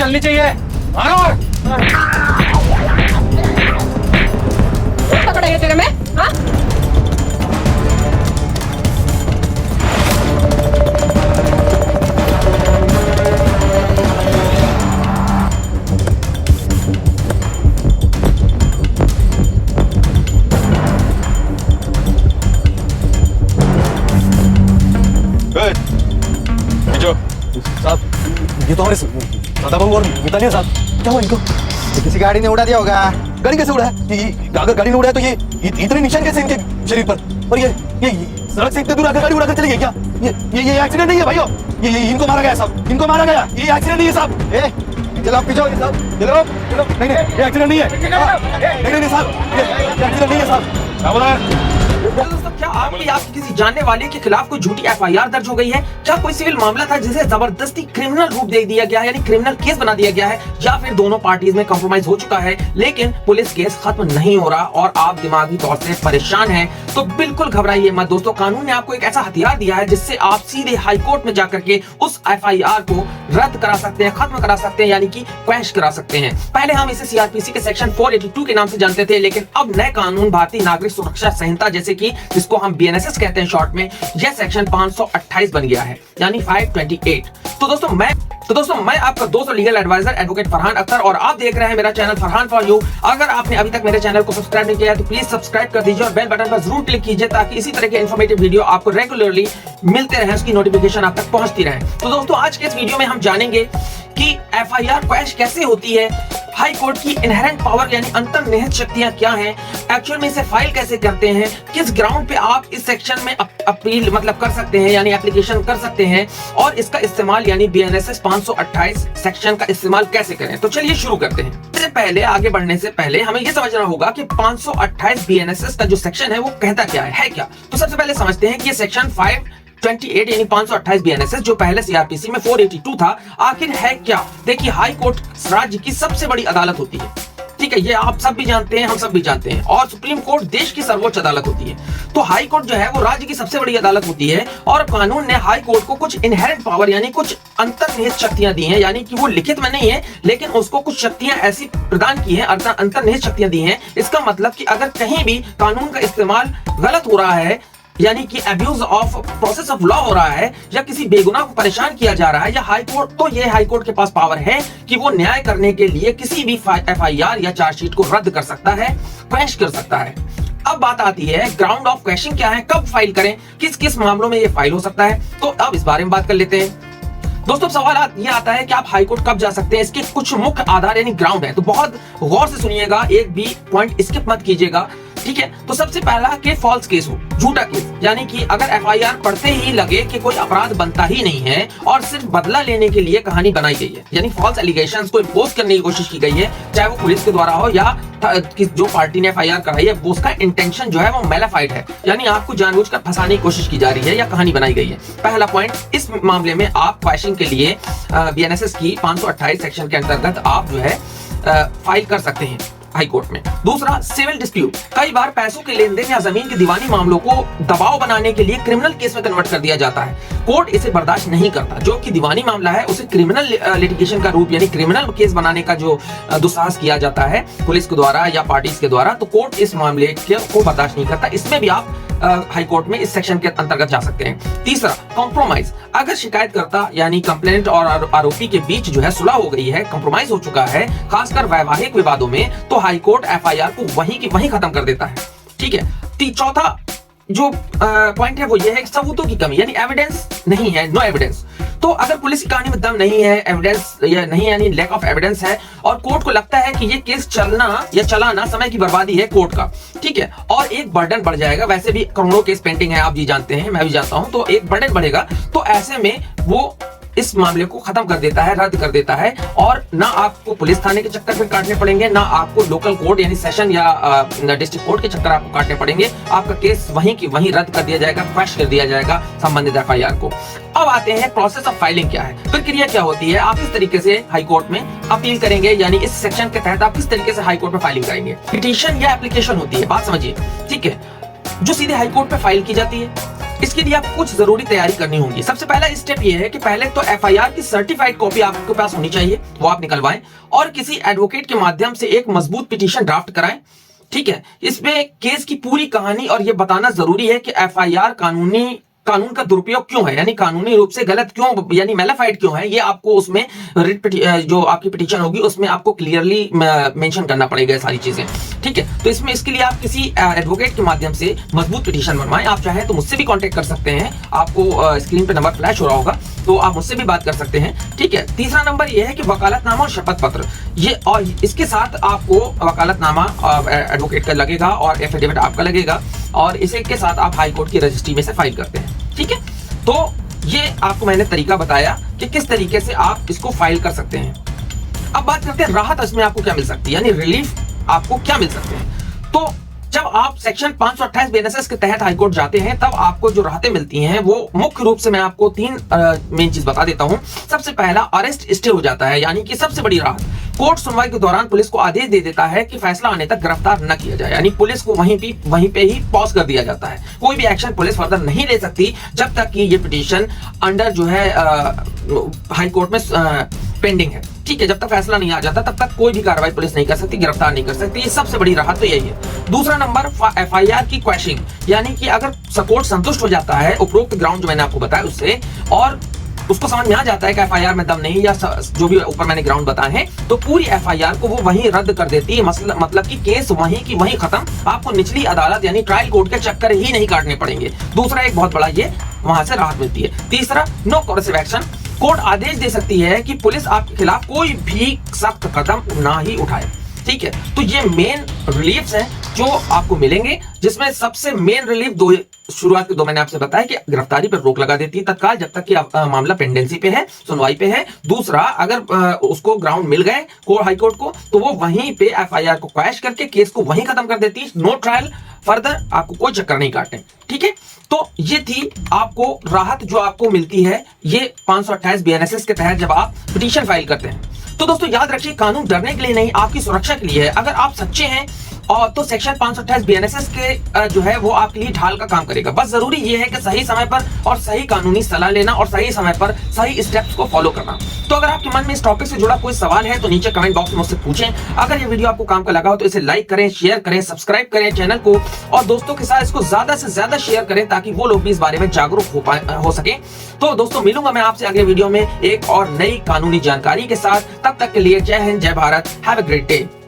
डालनी चाहिए। मारो। पकड़ेगा तेरे में? हाँ? साहब, ये तो हमारे सदाबंग और मितानिया साहब, क्या हुआ इनको? किसी गाड़ी ने उड़ा दिया होगा। गाड़ी कैसे उड़ा है? अगर गाड़ी ने उड़ा है तो ये इतने निशान कैसे इनके शरीर पर? और ये सड़क से इतने दूर आकर गाड़ी उड़ाकर चली गई क्या? ये एक्सीडेंट नहीं है भाइयों, ये इनको मारा गया साहब, इनको मारा गया। ये एक्सीडेंट नहीं है साहब। चलो पीछे साहब, चलो चलो। नहीं ये एक्सीडेंट नहीं है। नहीं साहब, ये एक्सीडेंट नहीं है साहब। क्या बोला है? दोस्तों, क्या आपकी किसी जानने वाले के खिलाफ कोई झूठी एफआईआर दर्ज हो गई है? क्या कोई सिविल मामला था जिसे जबरदस्ती क्रिमिनल रूप दे दिया गया है, यानी क्रिमिनल केस बना दिया गया है, या फिर दोनों पार्टीज में कॉम्प्रोमाइज हो चुका है लेकिन पुलिस केस खत्म नहीं हो रहा और आप दिमागी तौर से परेशान हैं? तो बिल्कुल घबराइए मत दोस्तों, कानून ने आपको एक ऐसा हथियार दिया है जिससे आप सीधे हाई कोर्ट में जाकर के उस एफआईआर को रद्द करा सकते हैं, खत्म करा सकते हैं, यानी कि क्वैश करा सकते हैं। पहले हम इसे सीआरपीसी के सेक्शन 482 के नाम से जानते थे, लेकिन अब नए कानून भारतीय नागरिक सुरक्षा संहिता, जैसे कि जिसको हम बीएनएसएस कहते हैं शॉर्ट में, यह सेक्शन 528 बन गया है, यानी 528। तो दोस्तों मैं आपका दोस्त और legal adviser advocate Farhan Akhtar, और आप देख रहे हैं मेरा चैनल फरहान फॉर यू। अगर आपने अभी तक मेरे चैनल को सब्सक्राइब नहीं किया है तो प्लीज सब्सक्राइब कर दीजिए और बेल बटन पर जरूर क्लिक कीजिए ताकि इसी तरह के इन्फॉर्मेटिव वीडियो आपको रेगुलरली मिलते रहे, उसकी नोटिफिकेशन आप तक पहुंचती रहे। तो दोस्तों, आज के इस वीडियो में हम जानेंगे कि एफआईआर क्वैश कैसे होती है, हाई कोर्ट की इनहेरेंट पावर यानी अंतर्निहित शक्तियां क्या हैं, एक्चुअल में इसे फाइल कैसे करते हैं, किस ग्राउंड पे आप इस सेक्शन में अपील कर सकते हैं यानी एप्लीकेशन कर सकते हैं, और इसका इस्तेमाल यानी बीएनएसएस 528 सेक्शन का इस्तेमाल कैसे करें। तो चलिए शुरू करते हैं। इससे पहले आगे बढ़ने से पहले हमें यह समझना होगा कि 528 बीएनएसएस का जो सेक्शन है वो कहता क्या है क्या। तो सबसे पहले समझते हैं कि ये सेक्शन 528 यानी 528 बीएनएसएस जो पहले सीआरपीसी में 482 था, आखिर है क्या। देखिए, हाई कोर्ट राज्य की सबसे बड़ी अदालत होती है, ठीक है, ये आप सब भी जानते हैं, हम सब भी जानते हैं, और सुप्रीम कोर्ट देश की सर्वोच्च अदालत होती है। तो हाई कोर्ट जो है वो राज्य की सबसे बड़ी अदालत होती है, और कानून ने हाई कोर्ट को कुछ इनहेरेंट पावर यानी कुछ अंतर्निहित शक्तियां दी हैं, यानी कि वो लिखित में नहीं है लेकिन उसको कुछ शक्तियां ऐसी प्रदान की हैं, अंतर्निहित शक्तियां दी हैं। इसका मतलब कि अगर कहीं भी कानून का इस्तेमाल गलत हो रहा है, यानी कि abuse of process of law हो रहा है, या किसी बेगुनाह को परेशान किया जा रहा है, या हाई कोर्ट, तो ये हाई कोर्ट के पास पावर है कि वो न्याय करने के लिए किसी भी एफआईआर या चार्जशीट को रद्द कर सकता है, क्वैश कर सकता है। अब बात आती है ग्राउंड ऑफ क्वैशिंग क्या है, कब फाइल करें, किस किस मामलों में ये फाइल हो सकता है। तो अब इस बारे में बात कर लेते हैं। दोस्तों, सवाल ये आता है कि आप हाई कोर्ट कब जा सकते हैं, इसके कुछ मुख्य आधार यानी ग्राउंड है, तो बहुत गौर से सुनिएगा, एक भी पॉइंट स्किप मत कीजिएगा, ठीक है। तो सबसे पहला कि फॉल्स केस हो, झूठा केस, यानी कि अगर एफआईआर पढ़ते ही लगे कि कोई अपराध बनता ही नहीं है और सिर्फ बदला लेने के लिए कहानी बनाई गई है, यानी फॉल्स एलिगेशंस को इम्पोज करने की कोशिश की गई है, चाहे वो पुलिस के द्वारा हो या जो पार्टी ने एफआईआर कराई है उसका इंटेंशन जो है वो मैलाफाइड है, यानी आपको जानबूझकर फंसाने की कोशिश की जा रही है या कहानी बनाई गई है। पहला पॉइंट, इस मामले में आप क्वैशिंग के लिए बीएनएसएस की 528 सेक्शन के अंतर्गत आप जो है फाइल कर सकते हैं हाई कोर्ट में। दूसरा, सिविल डिस्प्यूट, कई बार पैसों के लेन देन या जमीन के दीवानी मामलों को दबाव बनाने के लिए क्रिमिनल केस में कन्वर्ट कर दिया जाता है। कोर्ट इसे बर्दाश्त नहीं करता, जो कि दीवानी मामला है उसे क्रिमिनल लिटिगेशन का रूप यानी क्रिमिनल केस बनाने का जो दुस्साहस किया जाता है पुलिस के द्वारा या पार्टीज के द्वारा, तो कोर्ट इस मामले को बर्दाश्त नहीं करता। इसमें भी आप हाई कोर्ट में इस सेक्शन के अंतर्गत जा सकते हैं। तीसरा, कॉम्प्रोमाइज, अगर शिकायतकर्ता यानी कंप्लेनेंट और आरोपी के बीच जो है सुलह हो गई है, कॉम्प्रोमाइज हो चुका है, खासकर वैवाहिक विवादों में, तो हाई कोर्ट एफआईआर को वहीं की वहीं खत्म कर देता है, ठीक है। चौथा जो पॉइंट है वो ये है कि सबूतों की कमी, यानी एविडेंस नहीं है, नो एविडेंस। तो अगर पुलिस की कहानी में दम नहीं है, एविडेंस या नहीं यानी लैक ऑफ एविडेंस है, और कोर्ट को लगता है कि ये केस चलना या चलाना समय की बर्बादी है कोर्ट का, ठीक है, और एक बर्डन बढ़ जाएगा। वैसे भी करोड़ों केस पेंडिंग है, आप जी जानते हैं, मैं भी जानता हूं, तो एक बर्डन बढ़ेगा। तो ऐसे में वो इस मामले को खत्म कर देता है, रद्द कर देता है, और ना आपको पुलिस थाने के चक्कर फिर काटने पड़ेंगे, ना आपको लोकल कोर्ट यानी सेशन या डिस्ट्रिक्ट कोर्ट के चक्कर आपको काटने पड़ेंगे। आपका केस वहीं की वहीं रद्द कर दिया जाएगा, क्वैश कर दिया जाएगा संबंधित एफआईआर को। अब आते हैं प्रोसेस ऑफ फाइलिंग क्या है, प्रक्रिया क्या होती है, आप किस तरीके से हाई कोर्ट में अपील करेंगे, यानी इस सेक्शन के तहत आप किस तरीके से हाई कोर्ट में फाइलिंग करेंगे। पिटीशन या एप्लीकेशन होती है, बात समझिए, ठीक है, जो सीधे हाई कोर्ट पे फाइल की जाती है, इसके लिए आपको कुछ जरूरी तैयारी करनी होगी। सबसे पहला स्टेप ये है कि पहले तो एफआईआर की सर्टिफाइड कॉपी आपके पास होनी चाहिए, वो आप निकलवाएं और किसी एडवोकेट के माध्यम से एक मजबूत पिटीशन ड्राफ्ट कराएं। ठीक है, इसमें केस की पूरी कहानी और ये बताना जरूरी है कि एफआईआर कानून का दुरुपयोग क्यों है, यानी कानूनी रूप से गलत क्यों, यानी मैलिफाइड क्यों है, ये आपको उसमें जो आपकी पिटीशन होगी उसमें आपको क्लियरली मेंशन करना पड़ेगा सारी चीजें। ठीक है, तो इसके लिए आप किसी एडवोकेट के माध्यम से मजबूत पिटीशन बनवाएं। आप चाहें तो मुझसे भी कांटेक्ट कर सकते हैं, आपको स्क्रीन पे नंबर फ्लैश हो रहा होगा, तो आप मुझसे भी बात कर सकते हैं। ठीक है, तीसरा नंबर यह है कि वकालतनामा और शपथ पत्र, ये और इसके साथ आपको वकालतनामा एडवोकेट का लगेगा और एफिडेविट आपका लगेगा और इसे के साथ आप हाई कोर्ट की रजिस्ट्री में से फाइल करते हैं। ठीक है, तो ये आपको मैंने तरीका बताया कि किस तरीके से आप इसको फाइल कर सकते हैं। अब बात करते हैं राहत इसमें आपको क्या मिल सकती है, यानी रिलीफ आपको क्या मिल सकते हैं। तो जब आप सेक्शन 528 बीएनएसएस के तहत हाईकोर्ट जाते हैं तब आपको जो राहतें मिलती हैं वो मुख्य रूप से मैं आपको तीन मेन चीज बता देता हूं। सबसे पहला, अरेस्ट स्टे हो जाता है, यानी कि सबसे बड़ी राहत, कोर्ट सुनवाई के दौरान पुलिस को आदेश दे देता है कि फैसला आने तक गिरफ्तार न किया जाए, यानी पुलिस को वहीं पे ही पॉज कर दिया जाता है। कोई भी एक्शन पुलिस फर्दर नहीं ले सकती जब तक कि ये पिटीशन अंडर जो है हाई कोर्ट में पेंडिंग है। ठीक है, जब तक फैसला नहीं आ जाता तब तक कोई भी कार्रवाई पुलिस नहीं कर सकती, गिरफ्तार नहीं कर सकती। ये सबसे बड़ी राहत तो यही है। दूसरा नंबर, एफआईआर की क्वैशिंग, यानी कि अगर कोर्ट संतुष्ट हो जाता है उपरोक्त ग्राउंड जो मैंने आपको बताया उससे और उसको समझ में आ जाता है कि एफआईआर में दम नहीं या जो भी ऊपर मैंने ग्राउंड बताए हैं, तो पूरी एफआईआर को वो वहीं रद्द कर देती है। मतलब कि केस वहीं की वहीं खत्म, आपको निचली अदालत यानी ट्रायल कोर्ट के चक्कर ही नहीं काटने पड़ेंगे। दूसरा एक बहुत बड़ा ये वहां से राहत मिलती है। तीसरा, नो कोर्सिव एक्शन, कोर्ट आदेश दे सकती है कि पुलिस आपके खिलाफ कोई भी सख्त कदम ना ही उठाए। ठीक है, तो ये मेन रिलीफ्स हैं जो आपको मिलेंगे, जिसमें सबसे मेन रिलीफ शुरुआत के दो मैंने आपसे बताया कि गिरफ्तारी पर रोक लगा देती है तत्काल जब तक कि मामला पेंडेंसी पे है, सुनवाई पे है। दूसरा, अगर उसको ग्राउंड मिल गए हाई कोर्ट को तो वो वहीं पे एफआईआर को क्वैश करके केस को वहीं खत्म कर देती है, नो ट्रायल फर्दर, आपको कोई चक्कर नहीं काटने। ठीक है, तो ये थी आपको राहत जो आपको मिलती है ये 528 बीएनएसएस के तहत जब आप पिटीशन फाइल करते हैं। तो दोस्तों याद रखिए, कानून डरने के लिए नहीं, आपकी सुरक्षा के लिए है। अगर आप सच्चे हैं और तो सेक्शन 528 बीएनएसएस के जो है वो आपके लिए ढाल का काम करेगा। बस जरूरी ये है कि सही समय पर और सही कानूनी सलाह लेना और सही समय पर सही स्टेप्स को फॉलो करना। तो अगर आपके मन में इस टॉपिक से जुड़ा कोई सवाल है तो नीचे कमेंट बॉक्स में मुझसे पूछें। अगर ये वीडियो आपको काम का लगा हो तो इसे लाइक करें, शेयर करें, सब्सक्राइब करें चैनल को और दोस्तों के साथ इसको ज्यादा से ज्यादा शेयर करें ताकि वो लोग भी इस बारे में जागरूक हो सके। तो दोस्तों मिलूंगा मैं आपसे अगले वीडियो में एक और नई कानूनी जानकारी के साथ। तब तक के लिए जय हिंद, जय Bharat, have a great day.